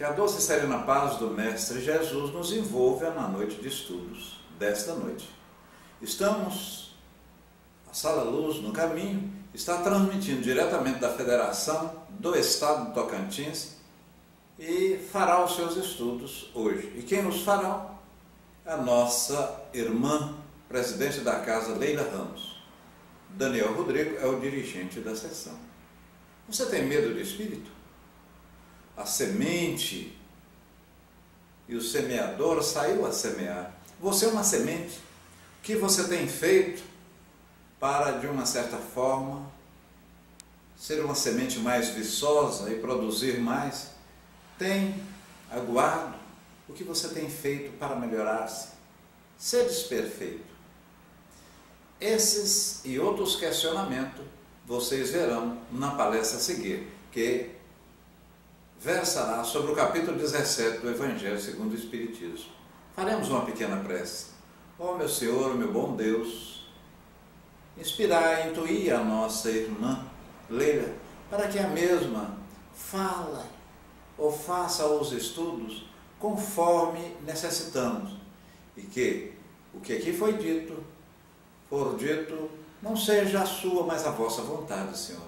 a doce e serena paz do Mestre Jesus nos envolva na noite de estudos desta noite. Estamos, a Sala Luz no Caminho está transmitindo diretamente da Federação do Estado do Tocantins e fará os seus estudos hoje. E quem os fará? A nossa irmã, presidente da casa, Leila Ramos. Daniel Rodrigo é o dirigente da sessão. Você tem medo do espírito? A semente e o semeador saiu a semear. Você é uma semente. O que você tem feito para, de uma certa forma, ser uma semente mais viçosa e produzir mais? Tem aguardo? O que você tem feito para melhorar-se? Seres perfeito. Esses e outros questionamentos vocês verão na palestra a seguir, que versará sobre o capítulo 17 do Evangelho segundo o Espiritismo. Faremos uma pequena prece. Ó meu Senhor, meu bom Deus, inspirai e intuir a nossa irmã Leila, para que a mesma fale ou faça os estudos conforme necessitamos, e que o que aqui foi dito, for dito, não seja a sua, mas a vossa vontade, Senhor.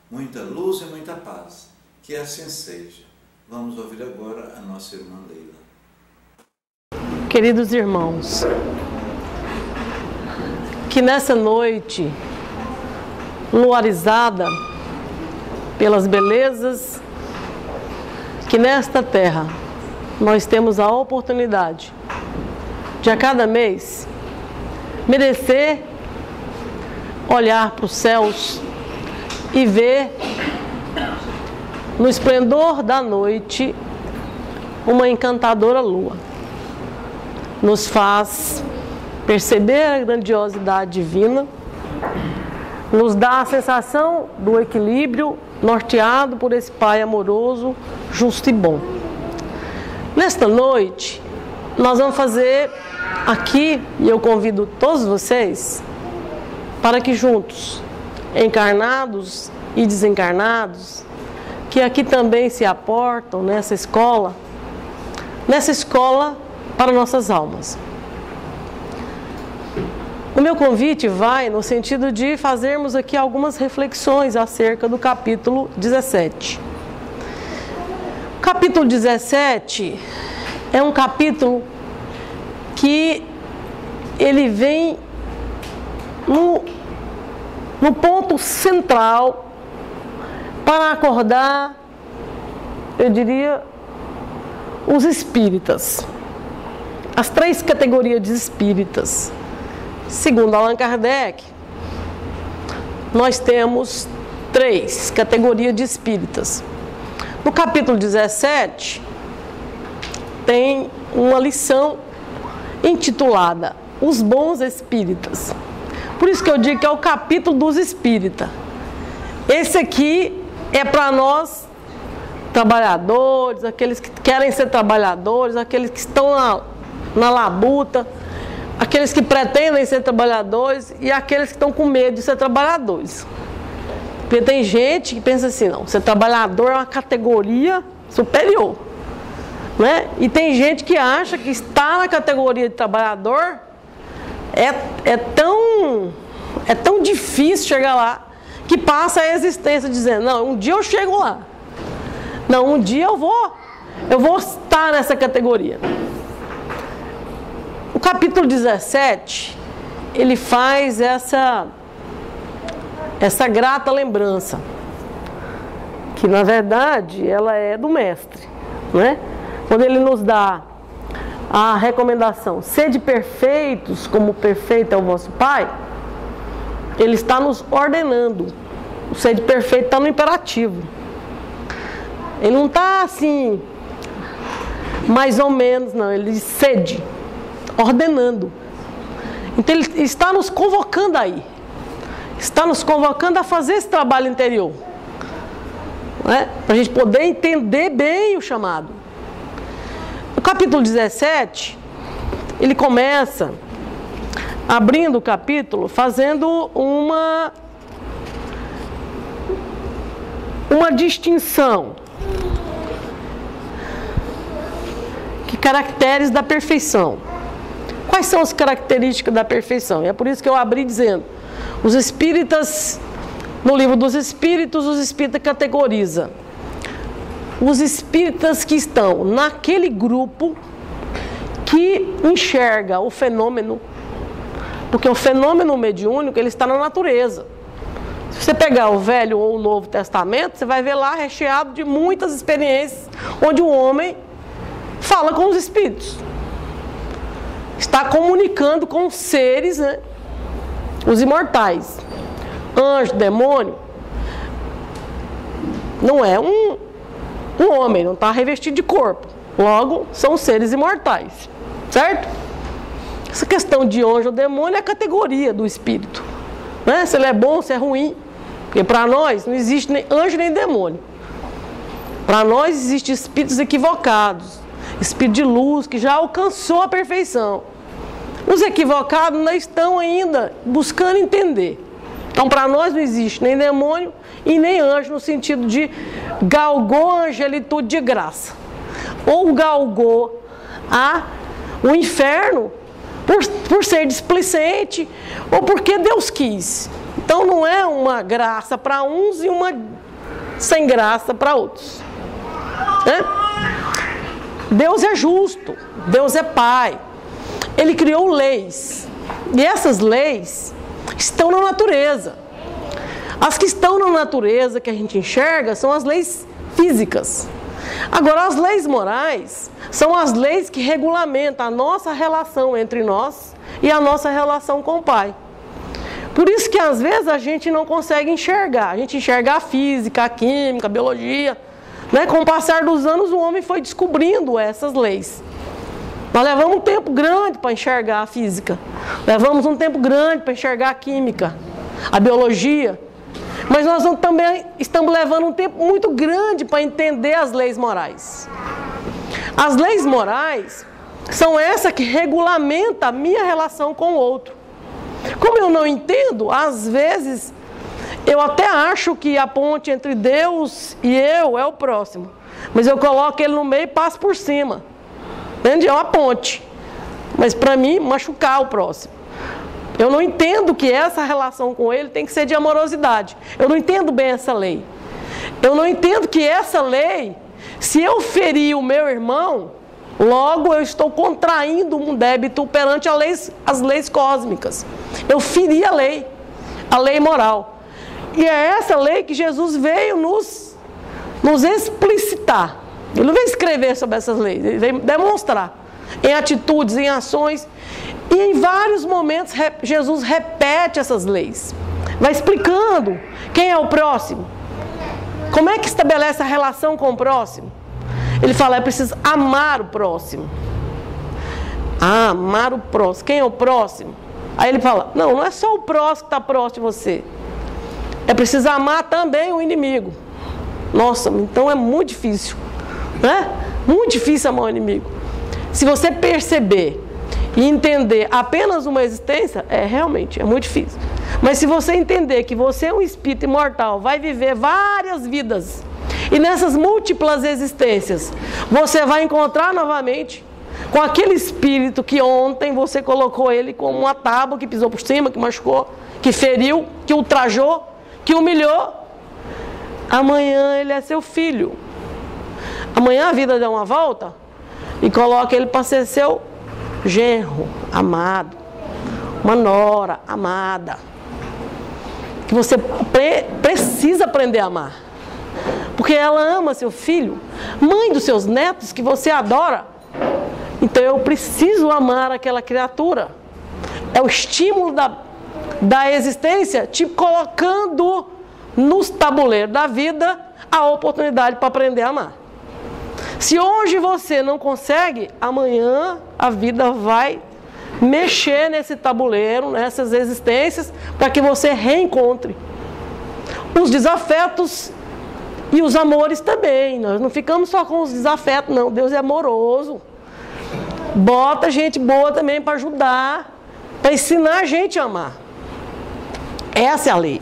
Muita luz e muita paz. Que assim seja. Vamos ouvir agora a nossa irmã Leila. Queridos irmãos, que nessa noite luarizada pelas belezas, que nesta terra nós temos a oportunidade de a cada mês merecer olhar para os céus e ver no esplendor da noite uma encantadora lua. Nos faz perceber a grandiosidade divina, nos dá a sensação do equilíbrio norteado por esse Pai amoroso, justo e bom. Nesta noite, nós vamos fazer aqui, e eu convido todos vocês, para que juntos, encarnados e desencarnados, que aqui também se aportam nessa escola para nossas almas. O meu convite vai no sentido de fazermos aqui algumas reflexões acerca do capítulo 17. O capítulo 17 é um capítulo que ele vem no ponto central para acordar, eu diria, os espíritas, as três categorias de espíritas. Segundo Allan Kardec, nós temos três categorias de espíritas. No capítulo 17, tem uma lição intitulada Os Bons Espíritas. Por isso que eu digo que é o capítulo dos espíritas. Esse aqui é para nós, trabalhadores, aqueles que querem ser trabalhadores, aqueles que estão na labuta, aqueles que pretendem ser trabalhadores e aqueles que estão com medo de ser trabalhadores. Porque tem gente que pensa assim, não, ser trabalhador é uma categoria superior, né? E tem gente que acha que estar na categoria de trabalhador é tão difícil chegar lá, que passa a existência dizendo, não, um dia eu chego lá. Não, um dia eu vou estar nessa categoria. O capítulo 17, ele faz essa grata lembrança, que na verdade ela é do mestre, né? Quando ele nos dá a recomendação, sede perfeitos como perfeito é o vosso Pai, ele está nos ordenando. O sede perfeito está no imperativo. Ele não está assim, mais ou menos, não. Ele diz sede, ordenando. Então ele está nos convocando aí. Está nos convocando a fazer esse trabalho interior, né? Para a gente poder entender bem o chamado. O capítulo 17, ele começa abrindo o capítulo, fazendo uma distinção caracteres da perfeição. Quais são as características da perfeição? E é por isso que eu abri dizendo, os espíritas, no livro dos espíritos, os espíritas categorizam os espíritas que estão naquele grupo que enxerga o fenômeno, porque o fenômeno mediúnico, ele está na natureza. Se você pegar o Velho ou o Novo Testamento, você vai ver lá recheado de muitas experiências, onde o homem fala com os espíritos. Está comunicando com os seres, né? Os imortais. Anjo, demônio, não é um homem, não está revestido de corpo. Logo, são seres imortais. Certo? Essa questão de anjo ou demônio é a categoria do espírito. Né? Se ele é bom, se é ruim. Porque para nós não existe nem anjo nem demônio. Para nós existem espíritos equivocados. Espírito de luz que já alcançou a perfeição. Os equivocados não estão ainda buscando entender. Então para nós não existe nem demônio e nem anjo no sentido de galgou a angelitude de graça. Ou galgou o inferno por ser displicente ou porque Deus quis. Então não é uma graça para uns e uma sem graça para outros. Né? Deus é justo, Deus é Pai. Ele criou leis. E essas leis estão na natureza. As que estão na natureza, que a gente enxerga, são as leis físicas. Agora, as leis morais são as leis que regulamentam a nossa relação entre nós e a nossa relação com o Pai. Por isso que às vezes a gente não consegue enxergar. A gente enxerga a física, a química, a biologia. Né? Com o passar dos anos, o homem foi descobrindo essas leis. Nós levamos um tempo grande para enxergar a física. Levamos um tempo grande para enxergar a química, a biologia. Mas nós também estamos levando um tempo muito grande para entender as leis morais. As leis morais são essas que regulamentam a minha relação com o outro. Como eu não entendo, às vezes eu até acho que a ponte entre Deus e eu é o próximo. Mas eu coloco ele no meio e passo por cima. Entende? É uma ponte. Mas para mim, machucar o próximo. Eu não entendo que essa relação com ele tem que ser de amorosidade. Eu não entendo bem essa lei. Eu não entendo que essa lei, se eu ferir o meu irmão, logo eu estou contraindo um débito perante as leis cósmicas. Eu feri a lei moral. E é essa lei que Jesus veio nos explicitar. Ele não veio escrever sobre essas leis, ele veio demonstrar em atitudes, em ações. E em vários momentos Jesus repete essas leis. Vai explicando quem é o próximo. Como é que estabelece a relação com o próximo? Ele fala, é preciso amar o próximo. Amar o próximo. Quem é o próximo? Aí ele fala, não é só o próximo que está próximo de você. É preciso amar também o inimigo. Nossa, então é muito difícil. Né? Muito difícil amar o inimigo. Se você perceber e entender apenas uma existência, realmente, é muito difícil. Mas se você entender que você é um espírito imortal, vai viver várias vidas, e nessas múltiplas existências, você vai encontrar novamente com aquele espírito que ontem você colocou ele como uma tábua, que pisou por cima, que machucou, que feriu, que ultrajou, que humilhou. Amanhã ele é seu filho. Amanhã a vida dá uma volta e coloca ele para ser seu genro amado, uma nora amada, que você precisa aprender a amar, porque ela ama seu filho, mãe dos seus netos que você adora. Então eu preciso amar aquela criatura. É o estímulo da existência te colocando nos tabuleiros da vida a oportunidade para aprender a amar. Se hoje você não consegue, amanhã a vida vai mexer nesse tabuleiro, nessas existências, para que você reencontre os desafetos e os amores também. Nós não ficamos só com os desafetos, não. Deus é amoroso. Bota gente boa também para ajudar, para ensinar a gente a amar. Essa é a lei.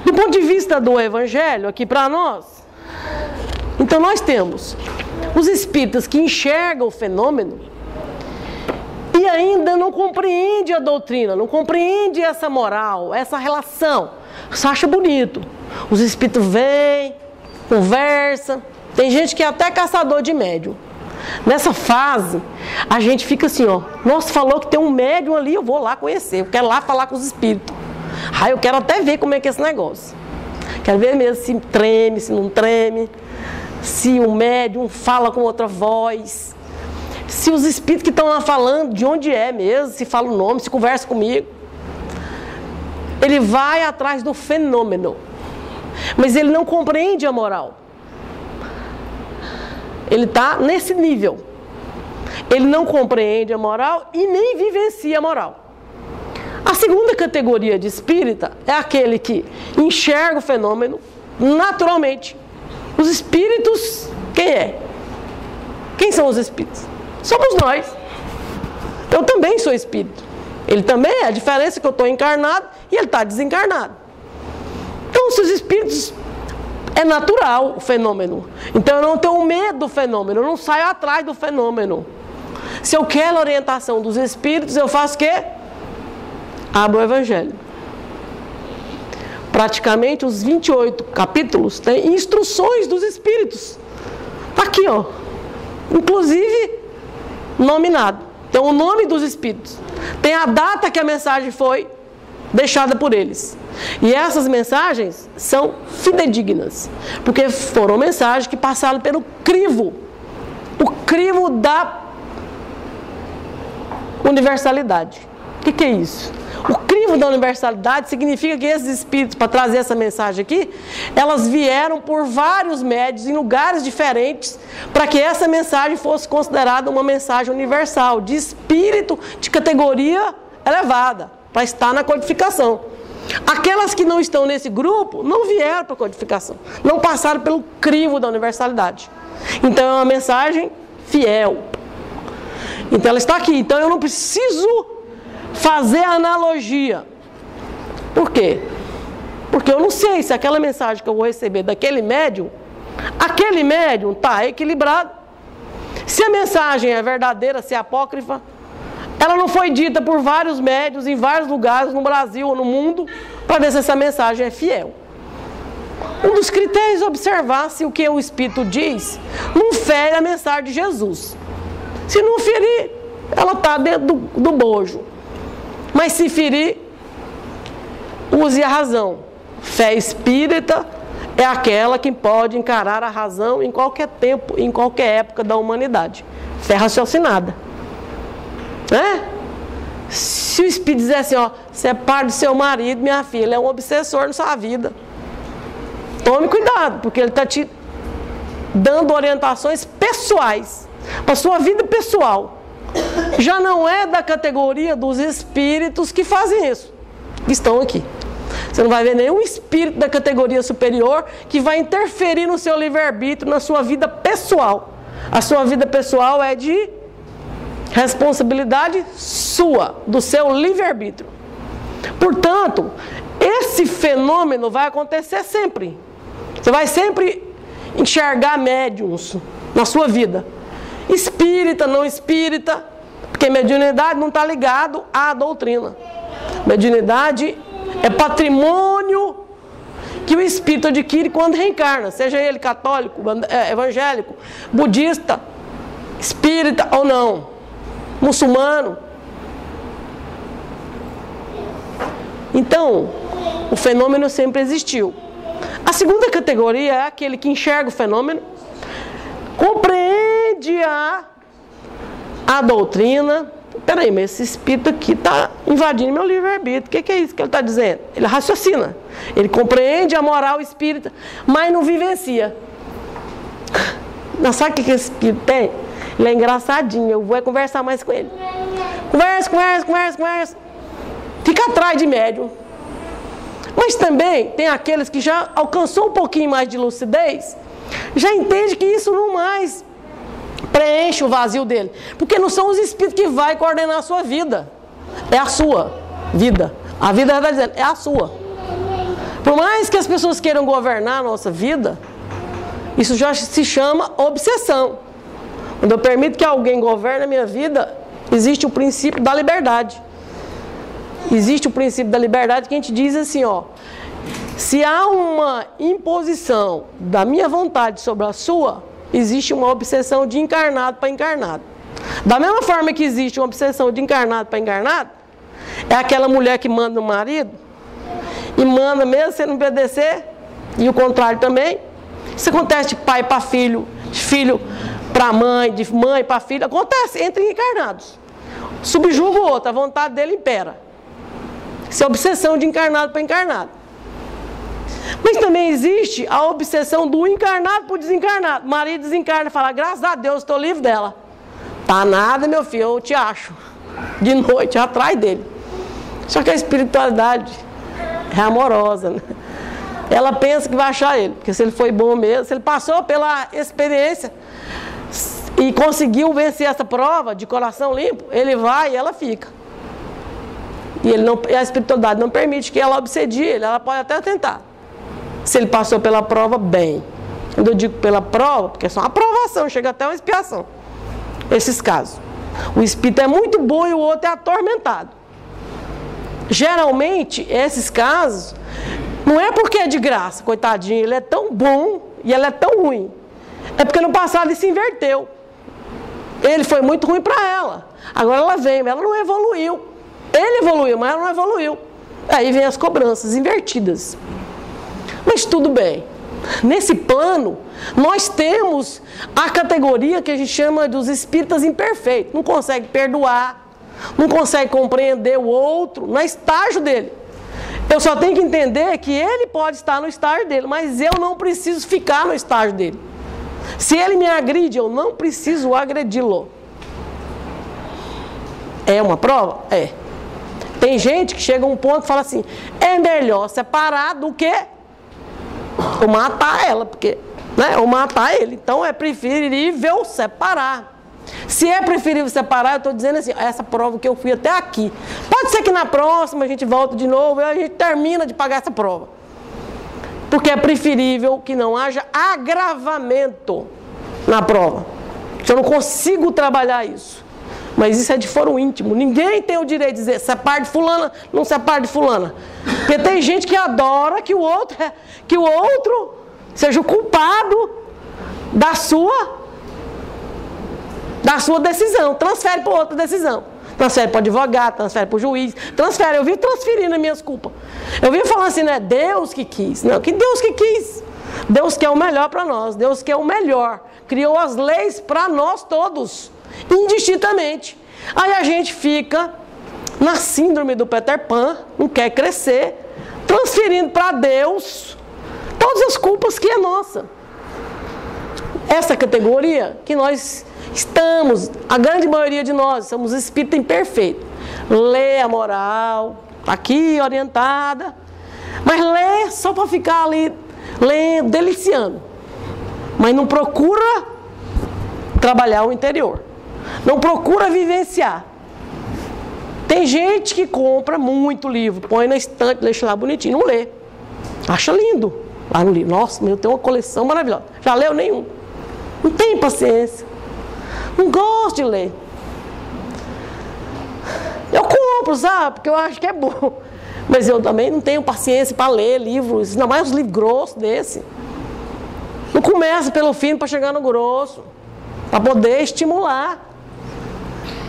Do ponto de vista do Evangelho, aqui para nós, então nós temos Os espíritas que enxergam o fenômeno e ainda não compreendem a doutrina, não compreendem essa moral, essa relação, só acha bonito. Os espíritos vêm, conversam. Tem gente que é até caçador de médium. Nessa fase, a gente fica assim, ó. Nossa, falou que tem um médium ali, eu vou lá conhecer. Eu quero lá falar com os espíritos. Eu quero até ver como é que é esse negócio. Quero ver mesmo se treme, se não treme. Se o médium fala com outra voz. Se os espíritos que estão lá falando, de onde é mesmo, se fala o nome, se conversa comigo. Ele vai atrás do fenômeno. Mas ele não compreende a moral. Ele está nesse nível. Ele não compreende a moral e nem vivencia a moral. A segunda categoria de espírita é aquele que enxerga o fenômeno naturalmente. Os espíritos, quem é? Quem são os espíritos? Somos nós. Eu também sou espírito. Ele também é. A diferença é que eu estou encarnado e ele está desencarnado. Então, se os espíritos... É natural o fenômeno. Então eu não tenho medo do fenômeno, eu não saio atrás do fenômeno. Se eu quero a orientação dos espíritos, eu faço o quê? Abro o Evangelho. Praticamente os 28 capítulos têm instruções dos espíritos. Está aqui, ó. Inclusive nominado. Tem o nome dos espíritos. Tem a data que a mensagem foi deixada por eles. E essas mensagens são fidedignas, porque foram mensagens que passaram pelo crivo, o crivo da universalidade. O que é isso? O crivo da universalidade significa que esses espíritos, para trazer essa mensagem aqui, elas vieram por vários médios em lugares diferentes, para que essa mensagem fosse considerada uma mensagem universal, de espírito de categoria elevada, para estar na codificação. Aquelas que não estão nesse grupo não vieram para a codificação, não passaram pelo crivo da universalidade. Então é uma mensagem fiel. Então ela está aqui. Então eu não preciso fazer analogia. Por quê? Porque eu não sei se aquela mensagem que eu vou receber daquele médium, aquele médium está equilibrado. Se a mensagem é verdadeira, se é apócrifa, ela não foi dita por vários médiuns em vários lugares, no Brasil ou no mundo, para ver se essa mensagem é fiel. Um dos critérios é observar se o que o Espírito diz não fere a mensagem de Jesus. Se não ferir, ela está dentro do bojo. Mas se ferir, use a razão. Fé espírita é aquela que pode encarar a razão em qualquer tempo, em qualquer época da humanidade. Fé raciocinada. Se o Espírito dizer assim, ó, separe do seu marido, minha filha, ele é um obsessor na sua vida. Tome cuidado, porque ele está te dando orientações pessoais, para a sua vida pessoal. Já não é da categoria dos espíritos que fazem isso, que estão aqui. Você não vai ver nenhum espírito da categoria superior que vai interferir no seu livre-arbítrio, na sua vida pessoal. A sua vida pessoal é de responsabilidade sua, do seu livre-arbítrio. Portanto, esse fenômeno vai acontecer sempre. Você vai sempre enxergar médiuns na sua vida. Espírita, não espírita, porque mediunidade não está ligado à doutrina. Mediunidade é patrimônio que o espírito adquire quando reencarna, seja ele católico, evangélico, budista, espírita ou não. Muçulmano. Então, o fenômeno sempre existiu. A segunda categoria é aquele que enxerga o fenômeno, compreende a doutrina. Peraí, mas esse espírito aqui está invadindo meu livre-arbítrio. O que é isso que ele está dizendo? Ele raciocina. Ele compreende a moral espírita, mas não vivencia. Não sabe o que esse espírito tem? Ele é engraçadinho, eu vou conversar mais com ele. Conversa. Fica atrás de médium. Mas também tem aqueles que já alcançou um pouquinho mais de lucidez, já entende que isso não mais preenche o vazio dele. Porque não são os espíritos que vão coordenar a sua vida. É a sua vida. A vida está dizendo, é a sua. Por mais que as pessoas queiram governar a nossa vida, isso já se chama obsessão. Quando eu permito que alguém governe a minha vida, existe o princípio da liberdade. Existe o princípio da liberdade que a gente diz assim, ó. Se há uma imposição da minha vontade sobre a sua, existe uma obsessão de encarnado para encarnado. Da mesma forma que existe uma obsessão de encarnado para encarnado, é aquela mulher que manda no marido, e manda mesmo sem não obedecer, e o contrário também. Isso acontece de pai para filho, de filho para mãe, de mãe para filho, acontece entre encarnados. Subjuga o outro, a vontade dele impera. Isso é obsessão de encarnado para encarnado. Mas também existe a obsessão do encarnado para o desencarnado. O marido desencarna e fala, graças a Deus, estou livre dela. Tá nada, meu filho, eu te acho. De noite, atrás dele. Só que a espiritualidade é amorosa, né? Ela pensa que vai achar ele, porque se ele foi bom mesmo, se ele passou pela experiência e conseguiu vencer essa prova de coração limpo, ele vai e ela fica. E a espiritualidade não permite que ela obsedie ele, ela pode até tentar. Se ele passou pela prova, bem. Quando eu digo pela prova, porque é só uma aprovação, chega até uma expiação. Esses casos. O espírito é muito bom e o outro é atormentado. Geralmente, esses casos, não é porque é de graça, coitadinho, ele é tão bom e ela é tão ruim. É porque no passado ele se inverteu. Ele foi muito ruim para ela. Agora ela vem, mas ela não evoluiu. Ele evoluiu, mas ela não evoluiu. Aí vem as cobranças invertidas. Mas tudo bem. Nesse plano, nós temos a categoria que a gente chama dos espíritas imperfeitos. Não consegue perdoar, não consegue compreender o outro no estágio dele. Eu só tenho que entender que ele pode estar no estágio dele, mas eu não preciso ficar no estágio dele. Se ele me agride, eu não preciso agredi-lo. É uma prova? É. Tem gente que chega a um ponto e fala assim, é melhor separar do que eu matar ela, porque, né, eu matar ele. Então é preferível separar. Se é preferível separar, eu estou dizendo assim, essa prova que eu fui até aqui. Pode ser que na próxima a gente volte de novo e a gente termina de pagar essa prova. Porque é preferível que não haja agravamento na prova. Eu não consigo trabalhar isso. Mas isso é de foro íntimo. Ninguém tem o direito de dizer, separe de fulana, não separe de fulana. Porque tem gente que adora que o outro seja o culpado da sua decisão. Transfere para outra decisão. Transfere para o advogado, transfere para o juiz. Transfere, eu vivo transferindo as minhas culpas. Eu vivo falando assim, não é Deus que quis. Não, que Deus que quis. Deus quer o melhor para nós. Deus quer o melhor. Criou as leis para nós todos. Indistintamente. Aí a gente fica na síndrome do Peter Pan, não quer crescer, transferindo para Deus todas as culpas que é nossa. Essa categoria que nós estamos, a grande maioria de nós, somos espírito imperfeito. Lê a moral, aqui orientada, mas lê só para ficar ali lendo, deliciando. Mas não procura trabalhar o interior. Não procura vivenciar. Tem gente que compra muito livro, põe na estante, deixa lá bonitinho, não lê. Acha lindo lá no livro. Nossa, eu tenho uma coleção maravilhosa. Já leu nenhum? Não tem paciência. Não gosto de ler. Eu compro, sabe? Porque eu acho que é bom. Mas eu também não tenho paciência para ler livros, ainda mais uns livros grossos desse. Não começa pelo fino para chegar no grosso, para poder estimular.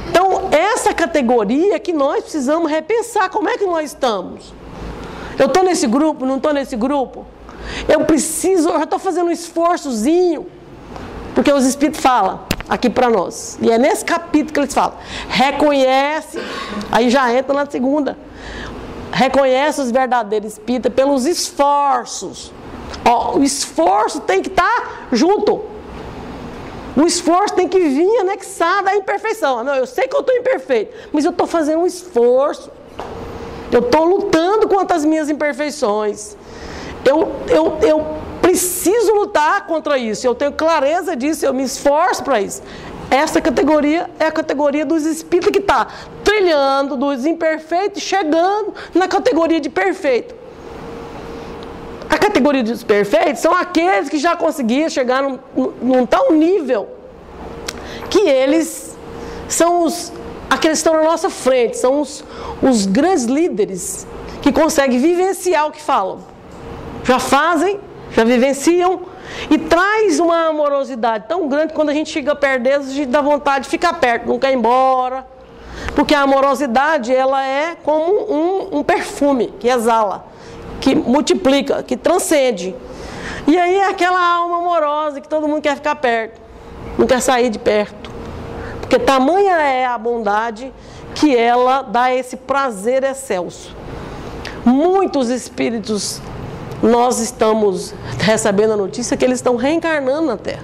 Então, essa categoria que nós precisamos repensar, como é que nós estamos? Eu estou nesse grupo, não estou nesse grupo? Eu já estou fazendo um esforçozinho, porque os Espíritos falam aqui para nós, e é nesse capítulo que eles falam, reconhece, aí já entra na segunda, reconhece os verdadeiros Espíritas pelos esforços. Ó, o esforço tem que estar junto. O esforço tem que vir anexado à imperfeição. Não, eu sei que eu estou imperfeito, mas eu estou fazendo um esforço. Eu estou lutando contra as minhas imperfeições. Eu preciso lutar contra isso. Eu tenho clareza disso, eu me esforço para isso. Essa categoria é a categoria dos espíritos que está trilhando dos imperfeitos, chegando na categoria de perfeito. A categoria dos perfeitos são aqueles que já conseguiram chegar num tal nível que eles são aqueles que estão na nossa frente, são os grandes líderes que conseguem vivenciar o que falam. Já fazem, já vivenciam e traz uma amorosidade tão grande que quando a gente chega perto deles, a gente dá vontade de ficar perto, não quer ir embora. Porque a amorosidade, ela é como um perfume que exala, que multiplica, que transcende. E aí é aquela alma amorosa que todo mundo quer ficar perto, não quer sair de perto. Porque tamanha é a bondade que ela dá esse prazer excelso. Muitos espíritos, nós estamos recebendo a notícia que eles estão reencarnando na Terra.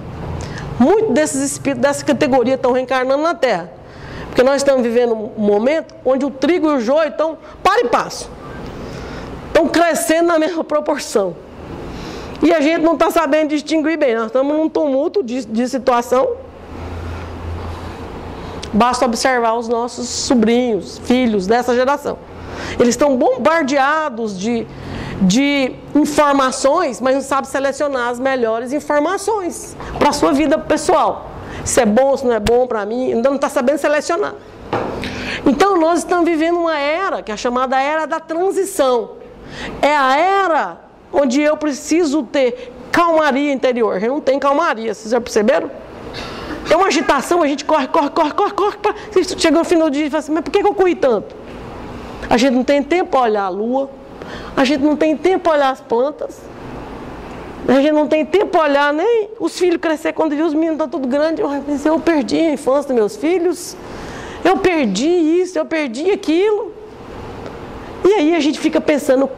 Muitos desses espíritos dessa categoria estão reencarnando na Terra. Porque nós estamos vivendo um momento onde o trigo e o joio estão para e passo. Estão crescendo na mesma proporção. E a gente não está sabendo distinguir bem. Nós estamos num tumulto de situação. Basta observar os nossos sobrinhos, filhos dessa geração. Eles estão bombardeados de informações, mas não sabem selecionar as melhores informações para a sua vida pessoal. Se é bom, se não é bom para mim, ainda não está sabendo selecionar. Então nós estamos vivendo uma era, que é a chamada era da transição. É a era onde eu preciso ter calmaria interior. A gente não tem calmaria, vocês já perceberam? É uma agitação, a gente corre. Chega no final do dia e fala assim, mas por que eu corri tanto? A gente não tem tempo para olhar a lua, a gente não tem tempo para olhar as plantas, a gente não tem tempo para olhar nem os filhos crescer. Quando os meninos estão tudo grandes, eu perdi a infância dos meus filhos, eu perdi isso, eu perdi aquilo. E aí a gente fica pensando,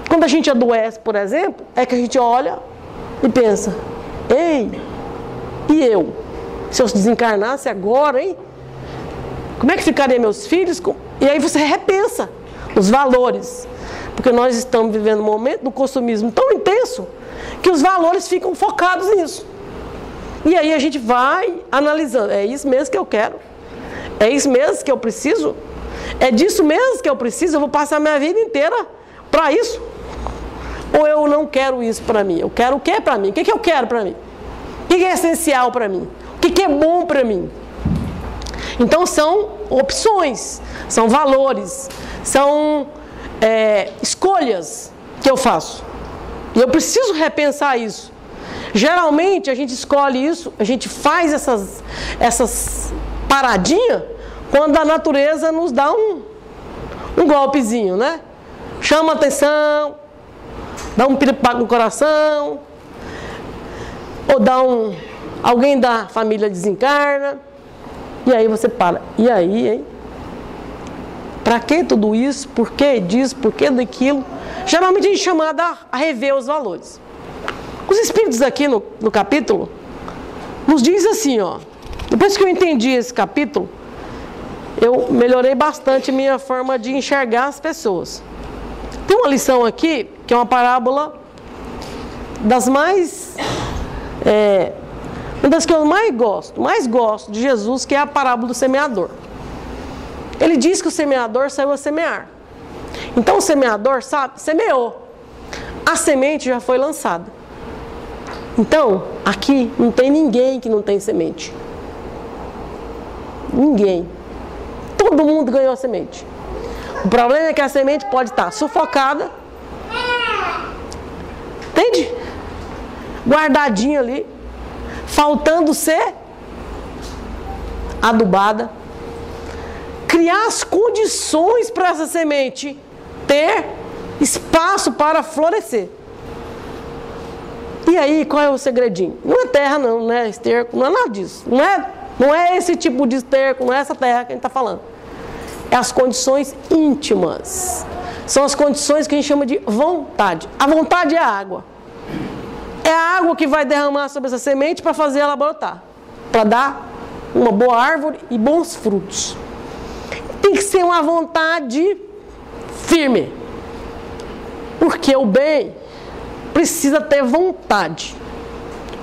quando a gente adoece, por exemplo, é que a gente olha e pensa, ei, e eu? Se eu desencarnasse agora, hein? Como é que ficariam meus filhos? E aí você repensa os valores. Porque nós estamos vivendo um momento do consumismo tão intenso que os valores ficam focados nisso. E aí a gente vai analisando, é isso mesmo que eu quero? É isso mesmo que eu preciso? É disso mesmo que eu preciso? Eu vou passar minha vida inteira para isso? Ou eu não quero isso para mim? Eu quero o que para mim? O que eu quero para mim? O que é essencial para mim? O que é bom para mim? Então são opções, são valores, são escolhas que eu faço. E eu preciso repensar isso. Geralmente a gente escolhe isso, a gente faz essas paradinhas quando a natureza nos dá um golpezinho, né? Chama a atenção, dá um piripaque no coração, ou alguém da família desencarna, e aí você para. E aí, hein? Para que tudo isso? Por que disso? Por que daquilo? Geralmente a gente é chamado a rever os valores. Os espíritos aqui no capítulo nos diz assim, ó. Depois que eu entendi esse capítulo, eu melhorei bastante a minha forma de enxergar as pessoas. Tem uma lição aqui, que é uma parábola das mais... uma das que eu mais gosto de Jesus, que é a parábola do semeador. Ele diz que o semeador saiu a semear. Então o semeador, semeou. A semente já foi lançada. Então, aqui não tem ninguém que não tem semente. Ninguém. Todo mundo ganhou a semente. O problema é que a semente pode estar sufocada. Entende? Guardadinha ali. Faltando ser adubada. Criar as condições para essa semente ter espaço para florescer. E aí, qual é o segredinho? Não é terra não, não é esterco, não é nada disso. Não é esse tipo de esterco, não é essa terra que a gente está falando. É as condições íntimas. São as condições que a gente chama de vontade. A vontade é a água. É a água que vai derramar sobre essa semente para fazer ela brotar. Para dar uma boa árvore e bons frutos. Tem que ser uma vontade firme. Porque o bem precisa ter vontade.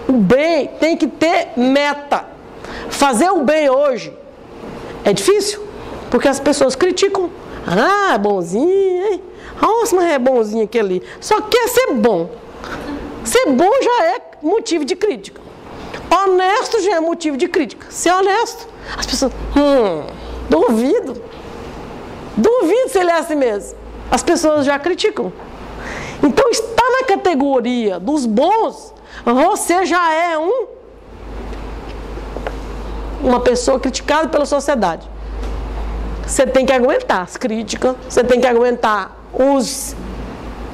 O bem tem que ter meta. Fazer o bem hoje é difícil. Porque as pessoas criticam. Ah, é bonzinho, hein? Nossa, mas é bonzinho aquele ali. Só quer ser bom. Ser bom já é motivo de crítica. Honesto já é motivo de crítica. Ser honesto. As pessoas, duvido se ele é assim mesmo. As pessoas já criticam. Então, está na categoria dos bons, você já é uma pessoa criticada pela sociedade. Você tem que aguentar as críticas, você tem que aguentar os...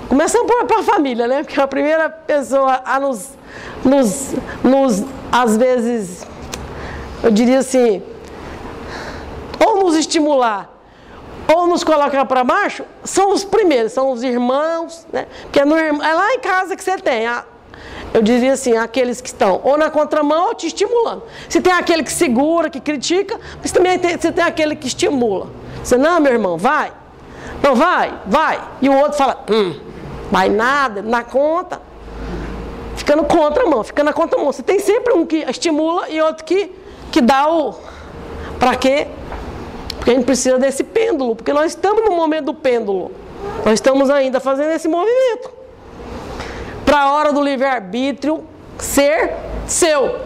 Começando por a família, né? Porque a primeira pessoa a às vezes, eu diria assim, ou nos estimular, ou nos colocar para baixo, são os primeiros, são os irmãos, né? Porque é lá em casa que você tem, eu diria assim, aqueles que estão ou na contramão ou te estimulando. Você tem aquele que segura, que critica, mas também você tem aquele que estimula. Você, não, meu irmão, vai. Não, vai. E o outro fala, vai nada, na conta. Fica na contramão. Você tem sempre um que estimula e outro que dá o... Para quê? Porque a gente precisa desse pêndulo, porque nós estamos no momento do pêndulo. Nós estamos ainda fazendo esse movimento. Para a hora do livre-arbítrio ser seu.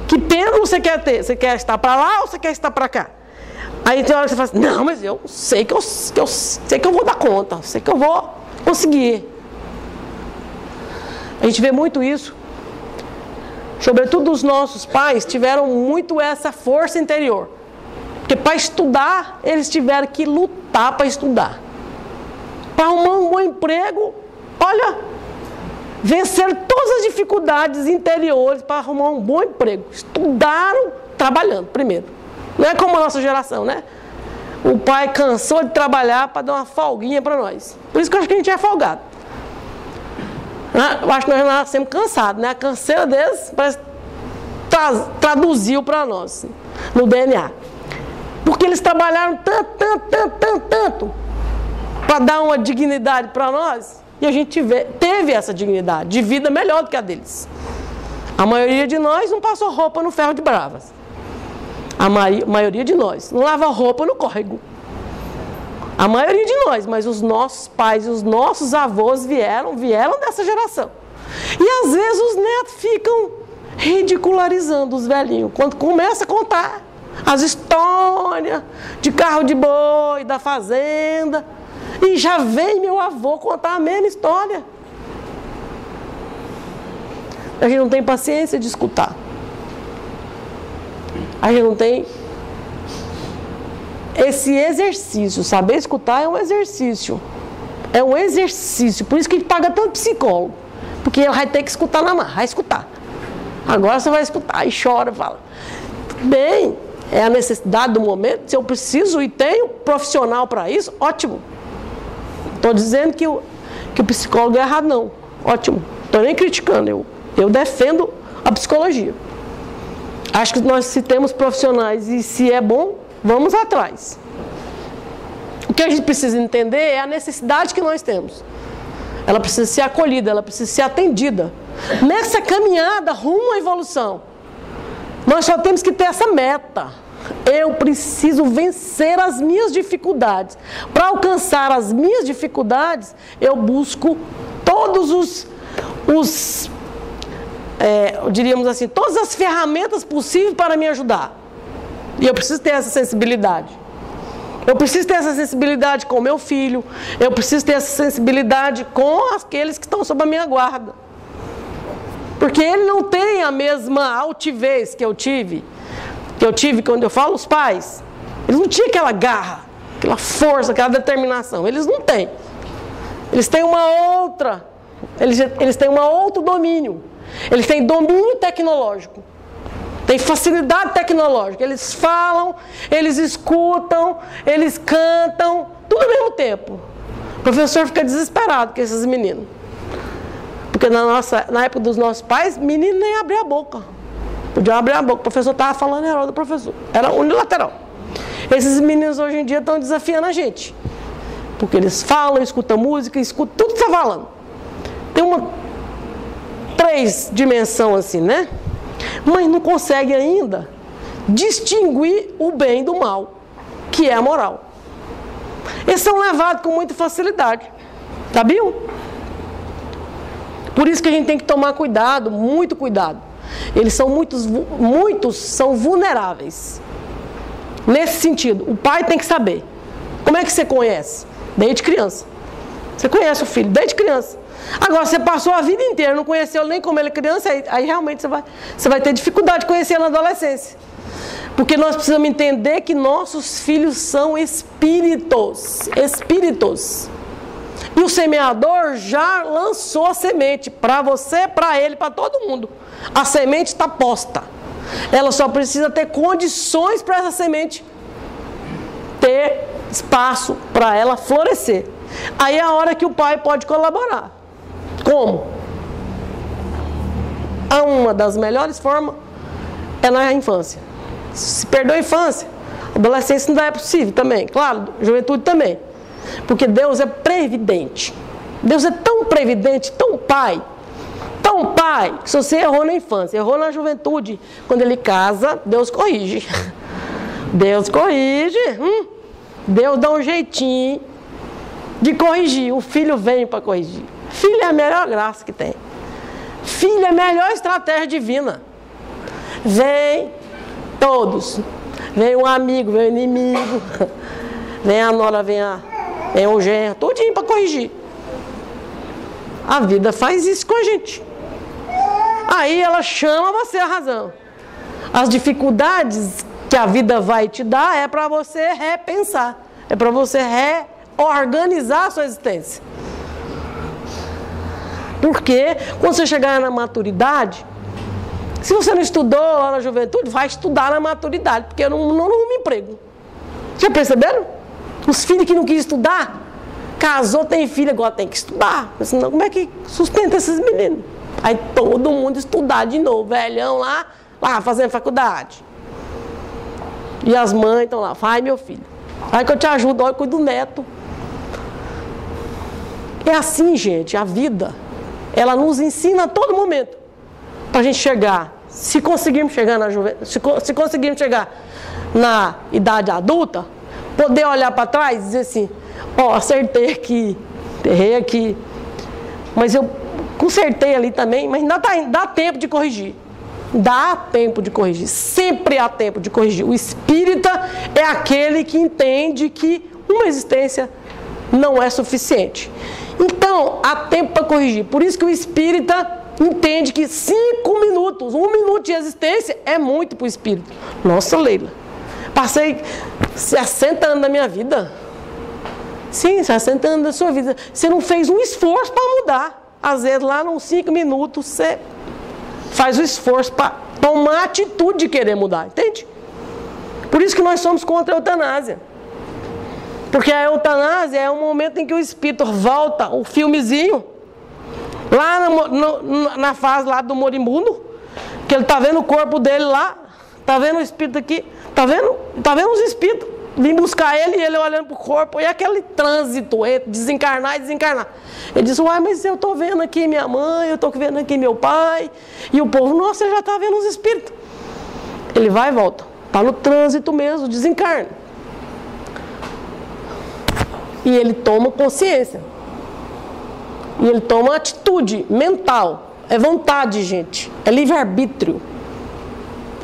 Que pêndulo você quer ter? Você quer estar para lá ou você quer estar para cá? Aí tem hora que você fala assim, não, mas eu sei que eu vou dar conta, sei que eu vou conseguir. A gente vê muito isso. Sobretudo os nossos pais tiveram muito essa força interior. Porque para estudar, eles tiveram que lutar para estudar. Para arrumar um bom emprego, olha, vencer todas as dificuldades interiores para arrumar um bom emprego. Estudaram trabalhando primeiro. Não é como a nossa geração, né? O pai cansou de trabalhar para dar uma folguinha para nós. Por isso que eu acho que a gente é folgado. Eu acho que nós nascemos cansados, né? A canseira deles parece traduziu para nós, no DNA. Porque eles trabalharam tanto para dar uma dignidade para nós, e a gente teve essa dignidade de vida melhor do que a deles. A maioria de nós não passou roupa no ferro de bravas. A maioria de nós não lava roupa no córrego. A maioria de nós, mas os nossos pais e os nossos avós vieram dessa geração. E às vezes os netos ficam ridicularizando os velhinhos. Quando começa a contar as histórias de carro de boi, da fazenda, e já vem meu avô contar a mesma história. A gente não tem paciência de escutar. A gente não tem esse exercício. Saber escutar é um exercício. É um exercício. Por isso que a gente paga tanto psicólogo. Porque ele vai ter que escutar na marra. Vai escutar. Agora você vai escutar e chora, fala. Bem, é a necessidade do momento. Se eu preciso e tenho profissional para isso, ótimo. Estou dizendo que o psicólogo é errado, não. Ótimo. Estou nem criticando. Eu defendo a psicologia. Acho que nós, se temos profissionais e se é bom, vamos atrás. O que a gente precisa entender é a necessidade que nós temos. Ela precisa ser acolhida, ela precisa ser atendida. Nessa caminhada rumo à evolução, nós só temos que ter essa meta. Eu preciso vencer as minhas dificuldades. Para alcançar as minhas dificuldades, eu busco todos diríamos assim, todas as ferramentas possíveis para me ajudar. E eu preciso ter essa sensibilidade. Eu preciso ter essa sensibilidade com o meu filho. Eu preciso ter essa sensibilidade com aqueles que estão sob a minha guarda. Porque ele não tem a mesma altivez que eu tive quando eu falo os pais. Eles não tinham aquela garra, aquela força, aquela determinação. Eles não têm. Eles têm eles têm um outro domínio. Eles têm domínio tecnológico. Tem facilidade tecnológica. Eles falam, eles escutam, eles cantam, tudo ao mesmo tempo. O professor fica desesperado com esses meninos. Porque na época dos nossos pais, menino nem abria a boca. Podia abrir a boca. O professor estava falando, era hora do professor. Era unilateral. Esses meninos hoje em dia estão desafiando a gente. Porque eles falam, escutam música, escutam tudo que está falando. Tem 3 dimensões assim, né? Mas não consegue ainda distinguir o bem do mal, que é a moral. Eles são levados com muita facilidade. Sabiam? Por isso que a gente tem que tomar cuidado, muito cuidado. Eles são muitos são vulneráveis. Nesse sentido, o pai tem que saber. Como é que você conhece? Desde criança. Você conhece o filho desde criança. Agora, você passou a vida inteira, não conheceu nem como ele é criança, aí realmente você vai ter dificuldade de conhecer na adolescência. Porque nós precisamos entender que nossos filhos são espíritos. Espíritos. E o semeador já lançou a semente para você, para ele, para todo mundo. A semente está posta. Ela só precisa ter condições para essa semente ter espaço para ela florescer. Aí é a hora que o pai pode colaborar. Como? Uma das melhores formas é na infância. Se perdeu a infância, adolescência não é possível também, claro, juventude também. Porque Deus é previdente. Deus é tão previdente, tão pai, que se você errou na infância, errou na juventude, quando ele casa, Deus corrige. Deus corrige. Deus dá um jeitinho de corrigir. O filho vem para corrigir. Filho é a melhor graça que tem. Filho é a melhor estratégia divina. Vem todos. Vem um amigo, vem o inimigo. Vem a nora, vem o genro. Tudinho para corrigir. A vida faz isso com a gente. Aí ela chama você a razão. As dificuldades que a vida vai te dar é para você repensar. É para você reorganizar a sua existência. Porque quando você chegar na maturidade, se você não estudou lá na juventude, vai estudar na maturidade, porque eu não arrumo emprego. Já perceberam? Os filhos que não quis estudar, casou, tem filho, agora tem que estudar. Senão, como é que sustenta esses meninos? Aí todo mundo estudar de novo, velhão lá fazendo faculdade. E as mães estão lá, vai meu filho, vai que eu te ajudo, olha, eu cuido do neto. É assim, gente, a vida, ela nos ensina a todo momento, para a gente chegar, se conseguirmos chegar na juventude, se conseguirmos chegar na idade adulta, poder olhar para trás e dizer assim, acertei aqui, errei aqui, mas eu consertei ali também, mas ainda dá tempo de corrigir. Dá tempo de corrigir, sempre há tempo de corrigir. O espírita é aquele que entende que uma existência não é suficiente. Então, há tempo para corrigir. Por isso que o espírita entende que 5 minutos, 1 minuto de existência é muito para o espírito. Nossa, Leila, passei 60 anos da minha vida. Sim, 60 anos da sua vida. Você não fez um esforço para mudar. Às vezes, lá nos 5 minutos, você faz o esforço para tomar a atitude de querer mudar, entende? Por isso que nós somos contra a eutanásia. Porque a eutanásia é o momento em que o espírito volta, o filmezinho, lá na fase lá do moribundo, que ele está vendo o corpo dele lá, está vendo o espírito aqui, está vendo os espíritos vir buscar ele e ele olhando para o corpo, e aquele trânsito entre desencarnar e desencarnar. Ele diz, mas eu estou vendo aqui minha mãe, eu estou vendo aqui meu pai, e o povo, nossa, você já está vendo os espíritos. Ele vai e volta, está no trânsito mesmo, desencarna. E ele toma consciência. E ele toma atitude mental. É vontade, gente. É livre-arbítrio.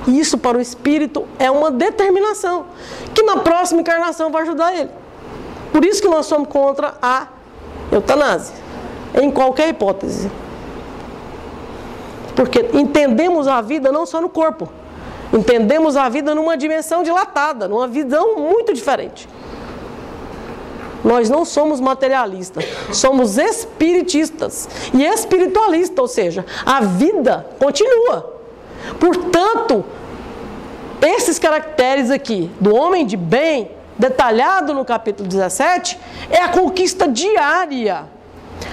E isso para o espírito é uma determinação. Que na próxima encarnação vai ajudar ele. Por isso que nós somos contra a eutanásia. Em qualquer hipótese. Porque entendemos a vida não só no corpo. Entendemos a vida numa dimensão dilatada. Numa visão muito diferente. Nós não somos materialistas, somos espiritistas e espiritualistas, ou seja, a vida continua. Portanto, esses caracteres aqui do homem de bem, detalhado no capítulo 17, é a conquista diária.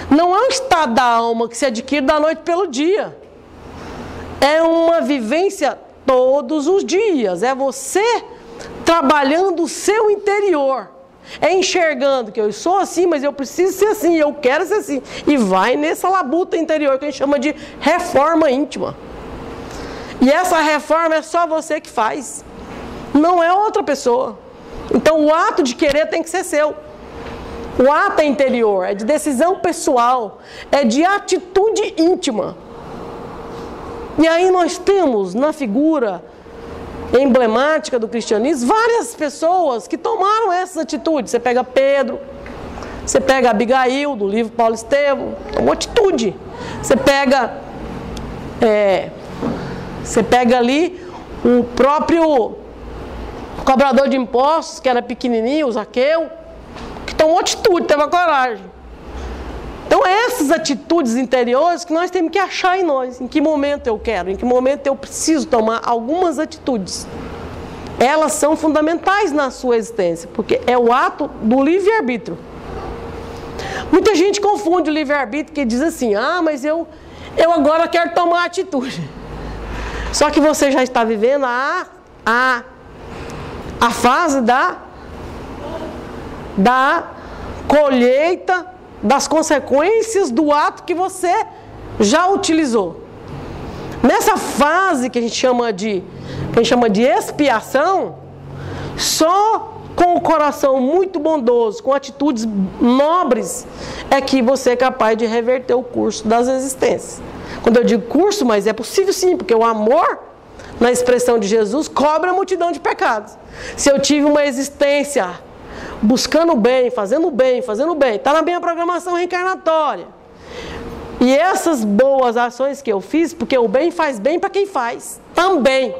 Não é um estado da alma que se adquire da noite pelo dia. É uma vivência todos os dias, é você trabalhando o seu interior. É enxergando que eu sou assim, mas eu preciso ser assim, eu quero ser assim. E vai nessa labuta interior que a gente chama de reforma íntima. E essa reforma é só você que faz. Não é outra pessoa. Então o ato de querer tem que ser seu. O ato é interior, é de decisão pessoal, é de atitude íntima. E aí nós temos na figura emblemática do cristianismo várias pessoas que tomaram essas atitudes. Você pega Pedro, você pega Abigail, do livro Paulo Estevão, tomou atitude. Você pega ali o próprio cobrador de impostos, que era pequenininho, o Zaqueu, que tomou atitude, teve a coragem. Então essas atitudes interiores que nós temos que achar em nós. Em que momento eu quero, em que momento eu preciso tomar algumas atitudes. Elas são fundamentais na sua existência, porque é o ato do livre-arbítrio. Muita gente confunde o livre-arbítrio, que diz assim, mas eu agora quero tomar atitude. Só que você já está vivendo a fase da colheita das consequências do ato que você já utilizou. Nessa fase que a gente chama de expiação, só com o coração muito bondoso, com atitudes nobres, é que você é capaz de reverter o curso das existências. Quando eu digo curso, mas é possível sim, porque o amor, na expressão de Jesus, cobre a multidão de pecados. Se eu tive uma existência buscando o bem, fazendo o bem, está na minha programação reencarnatória. E essas boas ações que eu fiz, porque o bem faz bem para quem faz, também.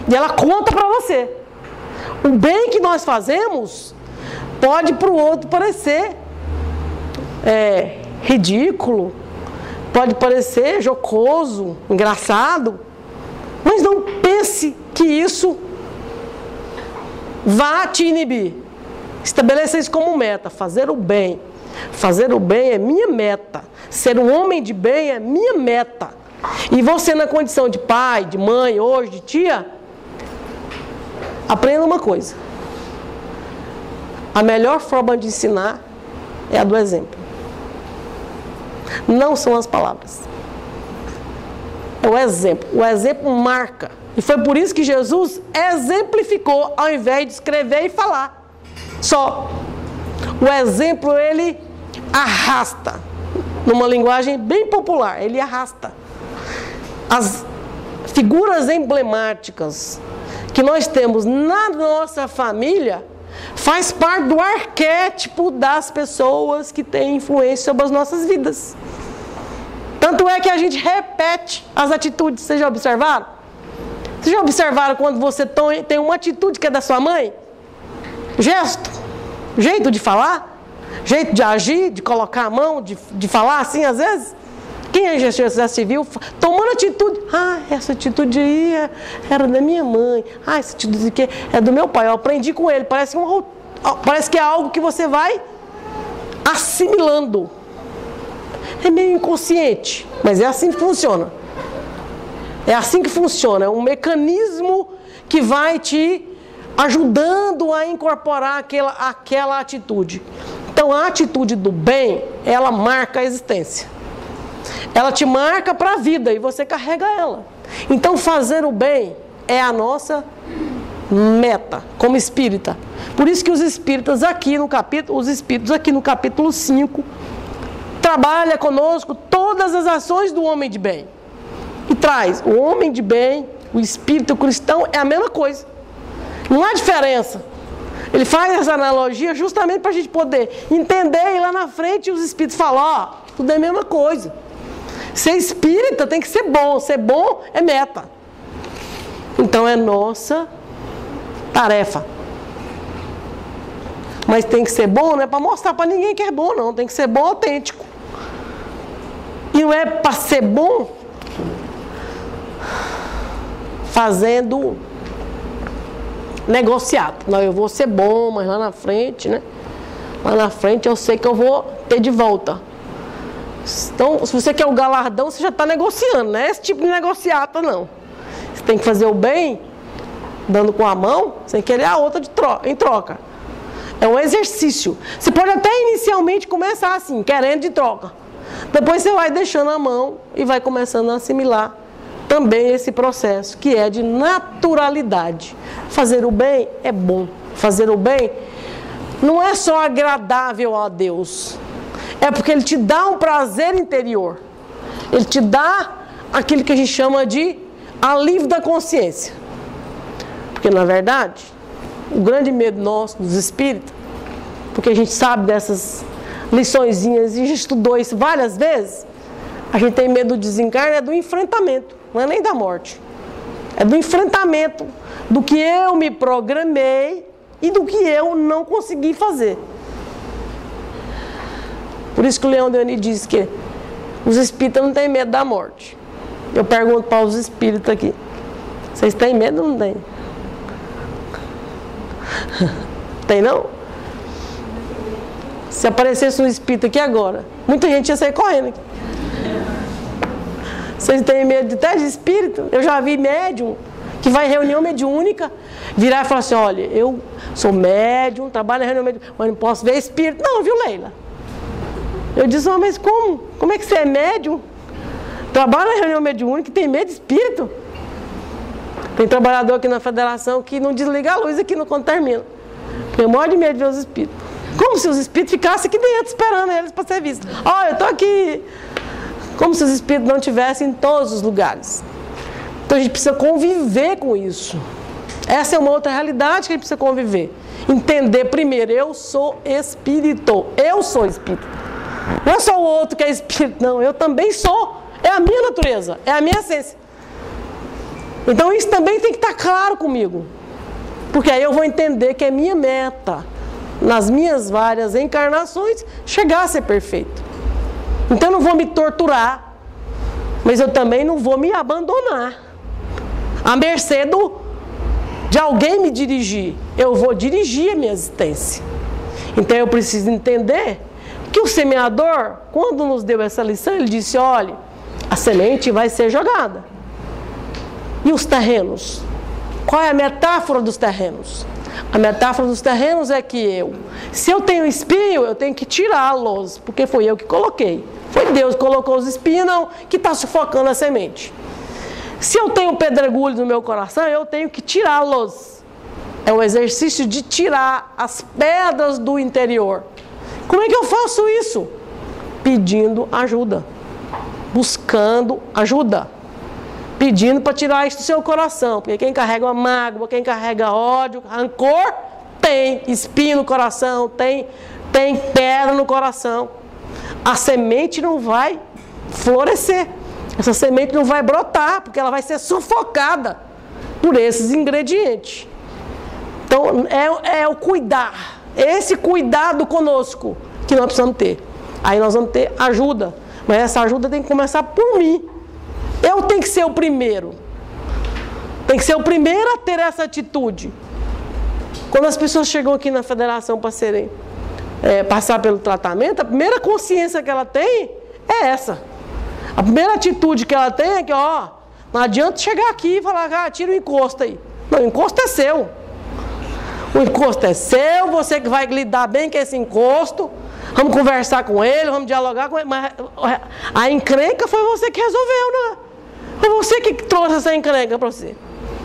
E ela conta para você. O bem que nós fazemos pode para o outro parecer ridículo, pode parecer jocoso, engraçado, mas não pense que isso vá te inibir. Estabeleça isso como meta, fazer o bem. Fazer o bem é minha meta. Ser um homem de bem é minha meta. E você, na condição de pai, de mãe, hoje, de tia, aprenda uma coisa. A melhor forma de ensinar é a do exemplo. Não são as palavras. É o exemplo. O exemplo marca. E foi por isso que Jesus exemplificou, ao invés de escrever e falar. Só. O exemplo, ele arrasta. Numa linguagem bem popular, ele arrasta. As figuras emblemáticas que nós temos na nossa família faz parte do arquétipo das pessoas que têm influência sobre as nossas vidas. Tanto é que a gente repete as atitudes. Vocês já observaram? Vocês já observaram quando você tem uma atitude que é da sua mãe? Gesto, jeito de falar, jeito de agir, de colocar a mão, de falar assim às vezes? Quem já se viu tomando atitude? Essa atitude aí era da minha mãe. Essa atitude aqui é do meu pai. Eu aprendi com ele. Parece que é algo que você vai assimilando. É meio inconsciente, mas é assim que funciona. É assim que funciona. É um mecanismo que vai te ajudando a incorporar aquela atitude. Então, a atitude do bem, ela marca a existência. Ela te marca para a vida e você carrega ela. Então, fazer o bem é a nossa meta como espírita. Por isso que os espíritos aqui no capítulo 5 trabalham conosco todas as ações do homem de bem. E traz o homem de bem, o espírito cristão, é a mesma coisa. Não há diferença. Ele faz essa analogia justamente para a gente poder entender e lá na frente os espíritos falam, tudo é a mesma coisa. Ser espírita tem que ser bom é meta. Então é nossa tarefa. Mas tem que ser bom, não é para mostrar para ninguém que é bom, não. Tem que ser bom autêntico. E não é para ser bom fazendo negociado. Não, eu vou ser bom, mas lá na frente, né? Lá na frente eu sei que eu vou ter de volta. Então, se você quer o galardão, você já está negociando, não é esse tipo de negociata, não. Você tem que fazer o bem, dando com a mão, sem querer a outra em troca. É um exercício. Você pode até inicialmente começar assim, querendo de troca. Depois você vai deixando a mão e vai começando a assimilar também esse processo, que é de naturalidade. Fazer o bem é bom. Fazer o bem não é só agradável a Deus. É porque Ele te dá um prazer interior. Ele te dá aquilo que a gente chama de alívio da consciência. Porque, na verdade, o grande medo nosso, dos espíritos, porque a gente sabe dessas liçõezinhas e já estudou isso várias vezes, a gente tem medo do desencarne, é do enfrentamento, não é nem da morte. É do enfrentamento do que eu me programei e do que eu não consegui fazer. Por isso que o Leão Denis diz que os espíritas não têm medo da morte. Eu pergunto para os espíritos aqui: vocês têm medo ou não têm? Tem não? Se aparecesse um espírito aqui agora, muita gente ia sair correndo aqui. Vocês têm medo até de espírito? Eu já vi médium que vai em reunião mediúnica virar e falar assim: olha, eu sou médium, trabalho na reunião mediúnica, mas não posso ver espírito. Não, viu, Leila? Eu disse: oh, mas como? Como é que você é médium? Trabalha na reunião mediúnica e tem medo de espírito? Tem trabalhador aqui na federação que não desliga a luz aqui quando termina. Tem um monte de medo de ver os espíritos. Como se os espíritos ficassem aqui dentro esperando eles para ser vistos. Ó, eu estou aqui. Como se os espíritos não estivessem em todos os lugares. Então a gente precisa conviver com isso. Essa é uma outra realidade que a gente precisa conviver. Entender primeiro: eu sou espírito. Eu sou espírito. Não é só o outro que é espírito, não. Eu também sou. É a minha natureza. É a minha essência. Então isso também tem que estar claro comigo. Porque aí eu vou entender que é minha meta, nas minhas várias encarnações, chegar a ser perfeito. Então eu não vou me torturar, mas eu também não vou me abandonar à mercê de alguém me dirigir. Eu vou dirigir a minha existência. Então eu preciso entender que o semeador, quando nos deu essa lição, ele disse: olha, a semente vai ser jogada. E os terrenos? Qual é a metáfora dos terrenos? A metáfora dos terrenos é que se eu tenho espinho, eu tenho que tirá-los, porque foi eu que coloquei. Foi Deus que colocou os espinhos, não, que está sufocando a semente. Se eu tenho pedregulhos no meu coração, eu tenho que tirá-los. É um exercício de tirar as pedras do interior. Como é que eu faço isso? Pedindo ajuda. Buscando ajuda. Pedindo para tirar isso do seu coração. Porque quem carrega uma mágoa, quem carrega ódio, rancor, tem espinho no coração, tem pedra no coração. A semente não vai florescer. Essa semente não vai brotar, porque ela vai ser sufocada por esses ingredientes. Então é o cuidar. Esse cuidado conosco que nós precisamos ter. Aí nós vamos ter ajuda. Mas essa ajuda tem que começar por mim. Eu tenho que ser o primeiro. Tem que ser o primeiro a ter essa atitude. Quando as pessoas chegam aqui na federação para passar pelo tratamento, a primeira consciência que ela tem é essa. A primeira atitude que ela tem é que, ó, não adianta chegar aqui e falar: ah, tira o encosto aí. Não, o encosto é seu. O encosto é seu, você que vai lidar bem com esse encosto. Vamos conversar com ele, vamos dialogar com ele. Mas a encrenca foi você que resolveu, não é? Foi você que trouxe essa encrenca para você.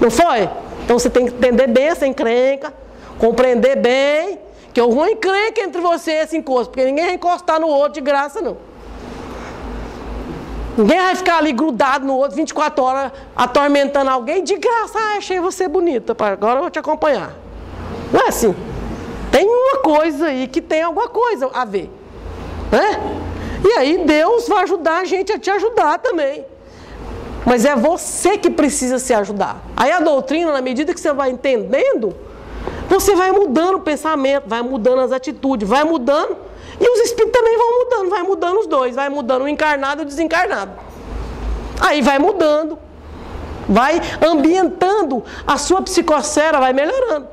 Não foi? Então você tem que entender bem essa encrenca, compreender bem que houve uma encrenca entre você e esse encosto, porque ninguém vai encostar no outro de graça, não. Ninguém vai ficar ali grudado no outro 24 horas, atormentando alguém de graça. Ah, achei você bonita, agora eu vou te acompanhar. Não é assim. Tem uma coisa aí que tem alguma coisa a ver, né? E aí Deus vai ajudar a gente a te ajudar também. Mas é você que precisa se ajudar. Aí a doutrina, na medida que você vai entendendo, você vai mudando o pensamento, vai mudando as atitudes, vai mudando. E os espíritos também vão mudando, vai mudando os dois, vai mudando o encarnado e o desencarnado. Aí vai mudando, vai ambientando, a sua psicosfera vai melhorando.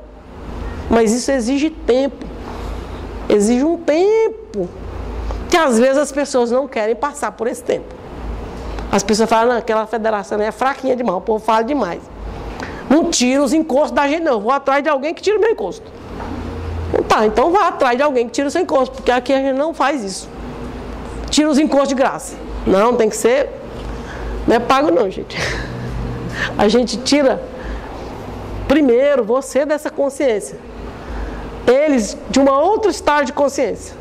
Mas isso exige tempo, exige um tempo, que às vezes as pessoas não querem passar por esse tempo. As pessoas falam: não, aquela federação é fraquinha demais, o povo fala demais. Não tira os encostos da gente, não. Eu vou atrás de alguém que tira o meu encosto. Tá, então vá atrás de alguém que tira o seu encosto, porque aqui a gente não faz isso. Tira os encostos de graça. Não, tem que ser... Não é pago não, gente. A gente tira primeiro você dessa consciência. Eles de uma outra estágio de consciência.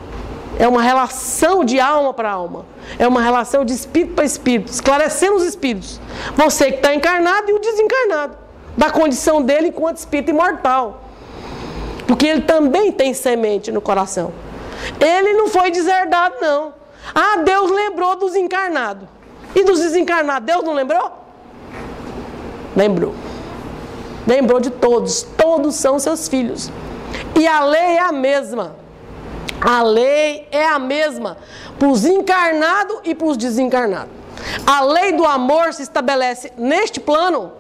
É uma relação de alma para alma. É uma relação de espírito para espírito, esclarecendo os espíritos. Você que está encarnado e o desencarnado, da condição dele enquanto espírito imortal. Porque ele também tem semente no coração. Ele não foi deserdado, não. Ah, Deus lembrou dos encarnados. E dos desencarnados, Deus não lembrou? Lembrou. Lembrou de todos. Todos são seus filhos. E a lei é a mesma. A lei é a mesma para os encarnados e para os desencarnados. A lei do amor se estabelece neste plano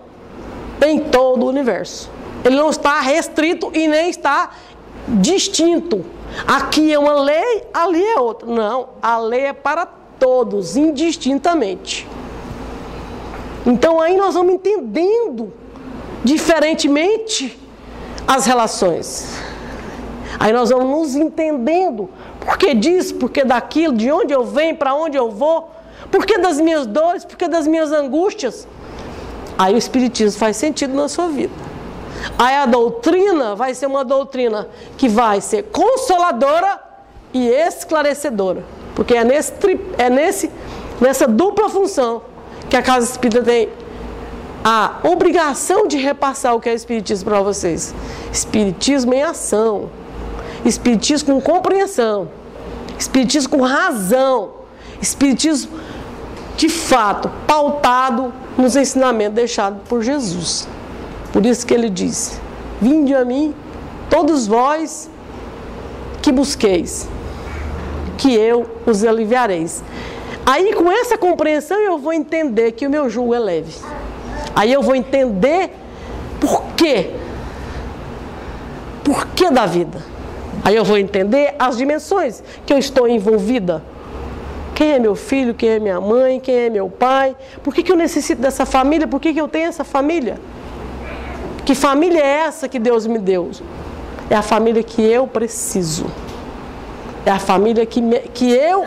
em todo o universo. Ele não está restrito e nem está distinto. Aqui é uma lei, ali é outra. Não, a lei é para todos, indistintamente. Então aí nós vamos entendendo diferentemente as relações. Aí nós vamos nos entendendo. Por que disso, por que daquilo, de onde eu venho, para onde eu vou, por que das minhas dores, por que das minhas angústias. Aí o Espiritismo faz sentido na sua vida. Aí a doutrina vai ser uma doutrina que vai ser consoladora e esclarecedora. Porque é nessa dupla função que a Casa Espírita tem a obrigação de repassar o que é Espiritismo para vocês. Espiritismo em ação. Espiritismo com compreensão. Espiritismo com razão. Espiritismo de fato pautado nos ensinamentos deixados por Jesus. Por isso que ele disse: vinde a mim, todos vós que busqueis, que eu os aliviareis. Aí com essa compreensão eu vou entender que o meu jugo é leve. Aí eu vou entender por quê. Por que da vida? Aí eu vou entender as dimensões que eu estou envolvida. Quem é meu filho, quem é minha mãe, quem é meu pai? Por que eu necessito dessa família? Por que eu tenho essa família? Que família é essa que Deus me deu? É a família que eu preciso. É a família que eu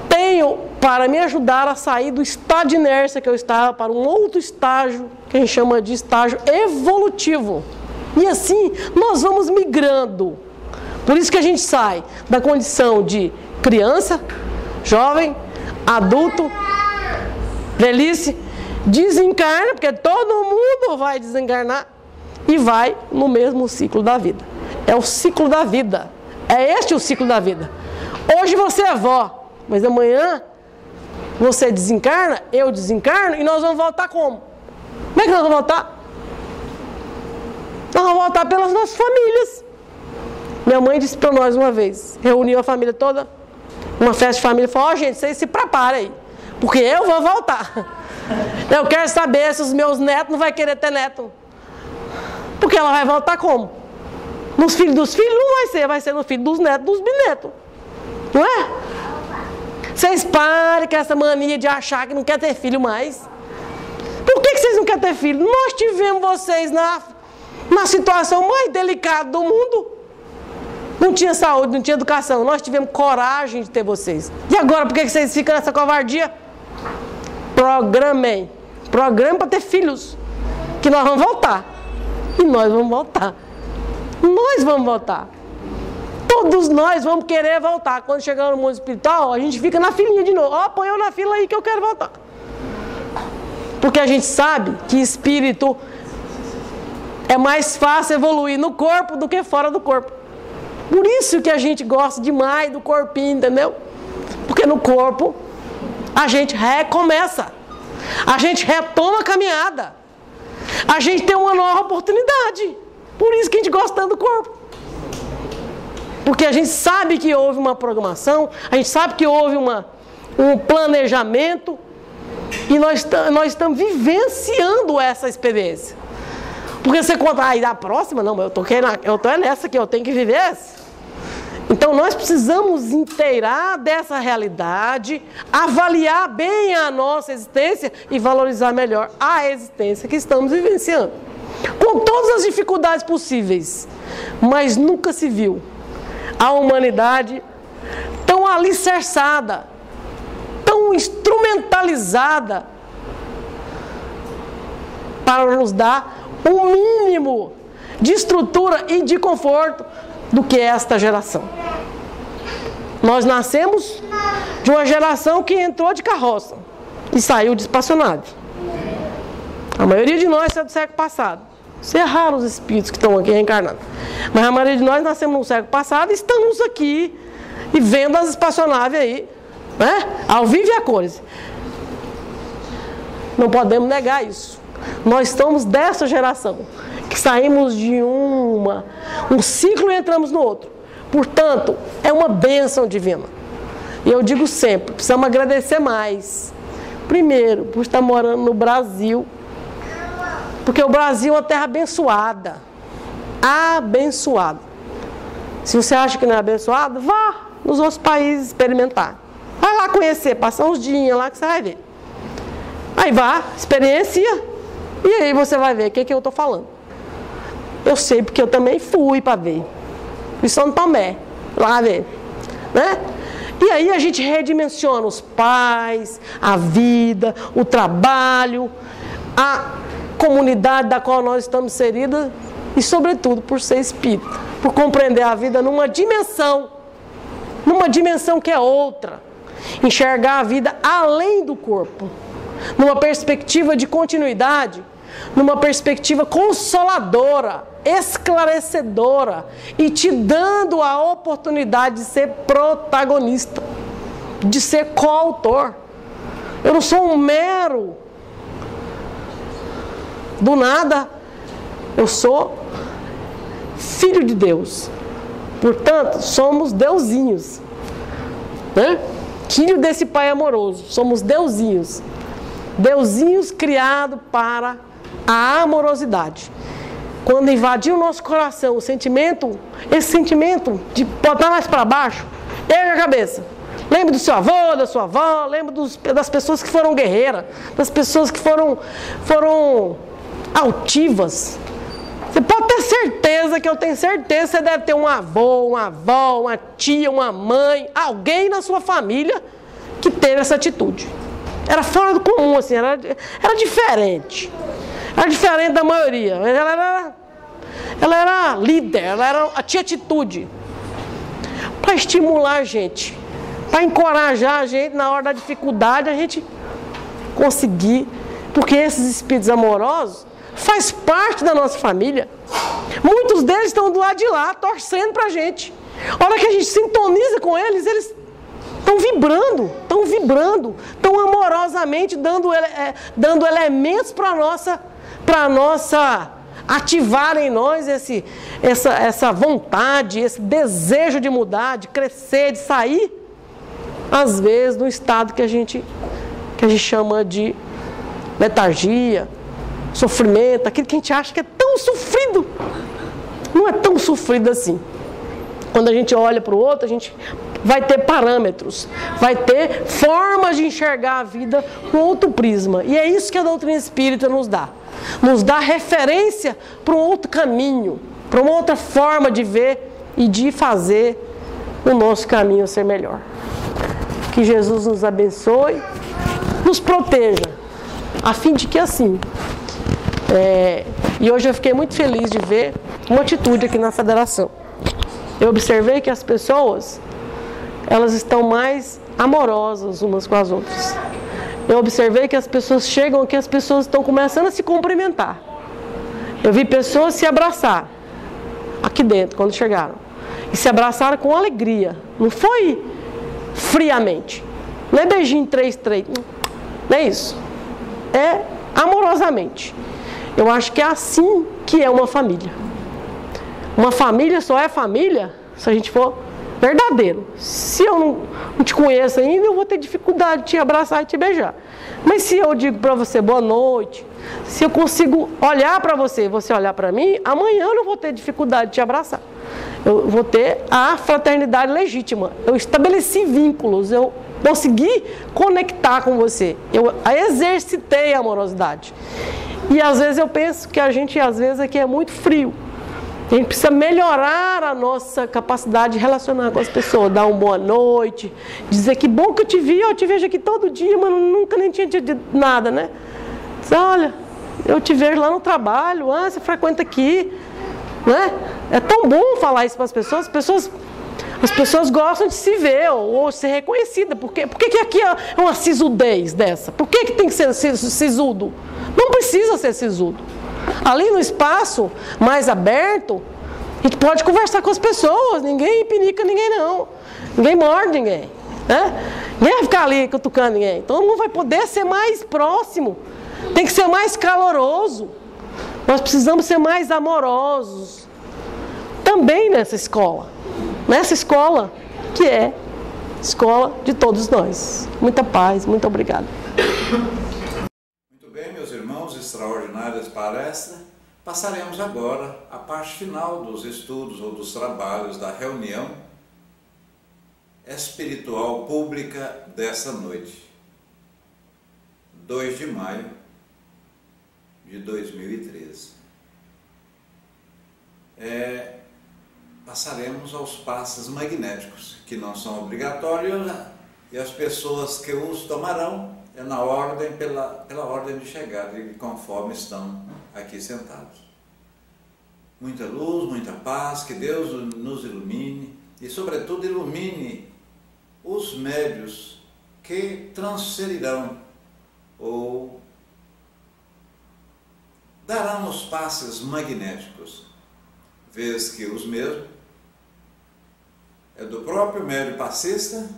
tenho para me ajudar a sair do estado de inércia que eu estava para um outro estágio, que a gente chama de estágio evolutivo. E assim nós vamos migrando. Por isso que a gente sai da condição de criança, jovem, adulto, velhice, desencarna, porque todo mundo vai desencarnar e vai no mesmo ciclo da vida. É o ciclo da vida. É este o ciclo da vida. Hoje você é vó, mas amanhã você desencarna, eu desencarno e nós vamos voltar como? Como é que nós vamos voltar? Nós vamos voltar pelas nossas famílias. Minha mãe disse para nós uma vez, reuniu a família toda, uma festa de família, falou: ó, gente, vocês se preparem aí, porque eu vou voltar. Eu quero saber se os meus netos não vão querer ter neto. Porque ela vai voltar como? Nos filhos dos filhos? Não vai ser no filho dos netos, dos bisnetos. Não é? Vocês parem com essa mania de achar que não quer ter filho mais. Por que vocês não querem ter filho? Nós tivemos vocês na situação mais delicada do mundo. Não tinha saúde, não tinha educação. Nós tivemos coragem de ter vocês. E agora, por que vocês ficam nessa covardia? Programem para ter filhos, que nós vamos voltar. E nós vamos voltar. Nós vamos voltar. Todos nós vamos querer voltar. Quando chegar no mundo espiritual, a gente fica na filinha de novo. Ó, põe eu na fila aí que eu quero voltar. Porque a gente sabe que espírito é mais fácil evoluir no corpo do que fora do corpo. Por isso que a gente gosta demais do corpinho, entendeu? Porque no corpo a gente recomeça. A gente retoma a caminhada. A gente tem uma nova oportunidade. Por isso que a gente gosta tanto do corpo. Porque a gente sabe que houve uma programação, a gente sabe que houve um planejamento, e nós estamos vivenciando essa experiência. Porque você conta, aí da próxima, não, eu tô nessa aqui, eu tenho que viver essa. Então nós precisamos inteirar dessa realidade, avaliar bem a nossa existência e valorizar melhor a existência que estamos vivenciando. Com todas as dificuldades possíveis, mas nunca se viu a humanidade tão alicerçada, tão instrumentalizada para nos dar um mínimo de estrutura e de conforto do que esta geração. Nós nascemos de uma geração que entrou de carroça e saiu de espaçonave. A maioria de nós é do século passado. Isso é raro os espíritos que estão aqui reencarnando. Mas a maioria de nós nascemos no século passado e estamos aqui e vendo as espaçonaves aí, né? Ao vivo e a cores. Não podemos negar isso. Nós estamos dessa geração, que saímos de um ciclo e entramos no outro. Portanto, é uma bênção divina. E eu digo sempre, precisamos agradecer mais. Primeiro, por estar morando no Brasil. Porque o Brasil é uma terra abençoada. Abençoada. Se você acha que não é abençoado, vá nos outros países experimentar. Vai lá conhecer, passar uns dias lá que você vai ver. Aí vá, experiencia. E aí você vai ver o que eu estou falando. Eu sei porque eu também fui para ver. Fui São Tomé, lá ver. Né? E aí a gente redimensiona os pais, a vida, o trabalho, a comunidade da qual nós estamos inseridos e, sobretudo, por ser espírita, por compreender a vida numa dimensão que é outra, enxergar a vida além do corpo, numa perspectiva de continuidade, numa perspectiva consoladora, esclarecedora e te dando a oportunidade de ser protagonista, de ser coautor. Eu não sou um mero do nada, eu sou filho de Deus. Portanto, somos deusinhos, né? Filho desse Pai amoroso, somos deusinhos. Deusinhos criados para a amorosidade. Quando invadiu o nosso coração o sentimento, esse sentimento de botar mais para baixo, erga a cabeça. Lembre do seu avô, da sua avó, lembre das pessoas que foram guerreiras, das pessoas que foram altivas. Você pode ter certeza, que eu tenho certeza, você deve ter um avô, uma avó, uma tia, uma mãe, alguém na sua família que teve essa atitude. Era fora do comum, assim, era diferente. Era diferente da maioria. Ela era líder, tinha atitude. Para estimular a gente, para encorajar a gente na hora da dificuldade, a gente conseguir. Porque esses espíritos amorosos faz parte da nossa família. Muitos deles estão do lado de lá, torcendo para a gente. A hora que a gente sintoniza com eles, eles estão vibrando, tão amorosamente dando elementos para nossa ativar em nós essa vontade, esse desejo de mudar, de crescer, de sair, às vezes, do estado que a gente chama de letargia, sofrimento, aquilo que a gente acha que é tão sofrido. Não é tão sofrido assim. Quando a gente olha para o outro, a gente vai ter parâmetros, vai ter formas de enxergar a vida com outro prisma. E é isso que a doutrina espírita nos dá. Nos dá referência para um outro caminho, para uma outra forma de ver e de fazer o nosso caminho ser melhor. Que Jesus nos abençoe, nos proteja, a fim de que assim... E hoje eu fiquei muito feliz de ver uma atitude aqui na federação. Eu observei que as pessoas, elas estão mais amorosas umas com as outras. Eu observei que as pessoas chegam aqui, as pessoas estão começando a se cumprimentar. Eu vi pessoas se abraçar aqui dentro, quando chegaram. E se abraçaram com alegria. Não foi friamente. Não é beijinho 3, não é isso. É amorosamente. Eu acho que é assim que é uma família. Uma família só é família se a gente for verdadeiro. Se eu não te conheço ainda, eu vou ter dificuldade de te abraçar e te beijar. Mas se eu digo para você boa noite, se eu consigo olhar para você e você olhar para mim, amanhã eu não vou ter dificuldade de te abraçar. Eu vou ter a fraternidade legítima. Eu estabeleci vínculos, eu consegui conectar com você. Eu exercitei a amorosidade. E às vezes eu penso que a gente, às vezes, aqui é muito frio. A gente precisa melhorar a nossa capacidade de relacionar com as pessoas, dar uma boa noite, dizer que bom que eu te vejo aqui todo dia, mas nunca nem tinha dito nada, né? Dizer, olha, eu te vejo lá no trabalho, você frequenta aqui, né? É tão bom falar isso para as pessoas As pessoas gostam de se ver ou ser reconhecida. Por que aqui é uma sisudez dessa? Por que tem que ser sisudo? Não precisa ser sisudo. Ali no espaço mais aberto, a gente pode conversar com as pessoas. Ninguém pinica ninguém não. Ninguém morde ninguém. Né? Ninguém vai ficar ali cutucando ninguém. Todo mundo vai poder ser mais próximo. Tem que ser mais caloroso. Nós precisamos ser mais amorosos. Também nessa escola. Nessa escola que é escola de todos nós. Muita paz, muito obrigada. Muito bem, meus irmãos, extraordinárias palestras. Passaremos agora a parte final dos estudos ou dos trabalhos da reunião espiritual pública dessa noite, 2 de maio de 2013. Passaremos aos passes magnéticos, que não são obrigatórios, e as pessoas que os tomarão na ordem, pela ordem de chegada, e conforme estão aqui sentados. Muita luz, muita paz, que Deus nos ilumine, e sobretudo ilumine os médios que transferirão ou darão os passes magnéticos, vez que os mesmos é do próprio médio passista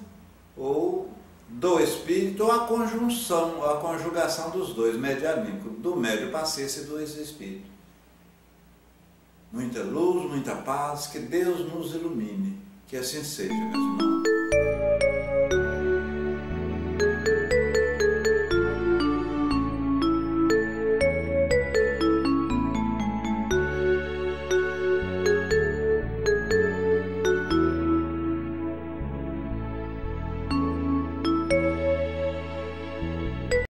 ou do espírito, ou a conjunção, a conjugação dos dois medianímicos, do médio passista e do espírito. Muita luz, muita paz, que Deus nos ilumine, que assim seja, meus irmãos.